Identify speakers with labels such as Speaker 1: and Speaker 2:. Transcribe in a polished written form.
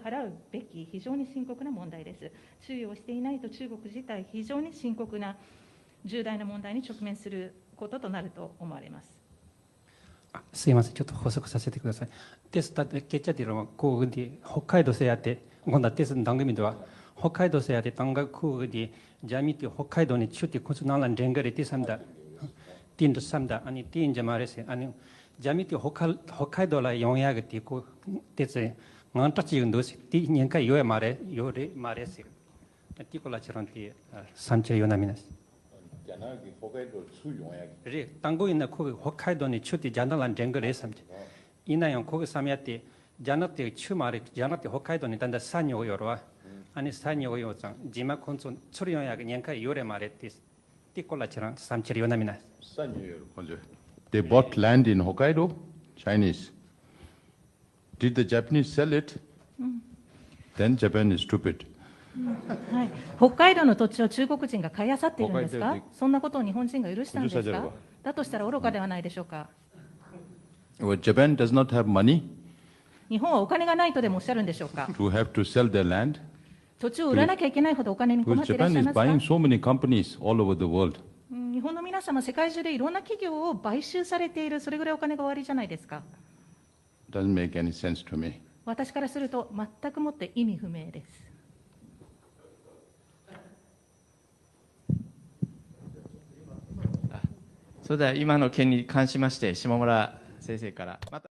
Speaker 1: 払うべき非常に深刻な問題です。注意をしていないと中国自体、非常に深刻な重大な問題に直面することとなると思われます。
Speaker 2: すいません、ちょっと補足させてください。テスト結果では、北海道せやて、今度はテストの番組では、北海道せやて、単学校で、ジャミティ北海道に中て、こちらのレンガレティサムダ、ティンドサムダ、ティンジャマレセ、ジャミティ北海道ら4やがて、こう、テスト、なんたち運動し、ティニンカヨエマレ、ヨレマレセ、ティコラチロンティ、サンチェヨナミナス。당고인나 거기 홋카이도니 추티 잔달란 쟁거래 삼지 이나영 거기 삼야티 잔나티 추마리 잔나티 홋카이도니 단다 산요 요로와 아니 산요 요장 지마 콘촌 추리요야 그냥까 요래 말했티 티콜라치랑 삼치리요나미나
Speaker 3: 산요 먼저 They bought land in Hokkaido, Chinese. Did the Japanese sell it? Then Japan is stupid.
Speaker 1: はい、北海道の土地を中国人が買い漁っているんですか、そんなことを日本人が許したんですか、だとしたら愚かではないでしょうか。
Speaker 3: Japan does not have money
Speaker 1: 日本はお金がないとでもおっしゃるんでしょうか。
Speaker 3: to have to sell their land.
Speaker 1: 土地を売らなきゃいけないほどお金に困っていらっしゃいますか。
Speaker 3: Japan is buying so many companies all over the world.
Speaker 1: 日本の皆様、世界中でいろんな企業を買収されている、それぐらいお金が終わりじゃないですか。
Speaker 3: Doesn't make any sense to me.
Speaker 1: 私からすると全くもって意味不明です。
Speaker 4: それでは今の件に関しまして下村先生からまた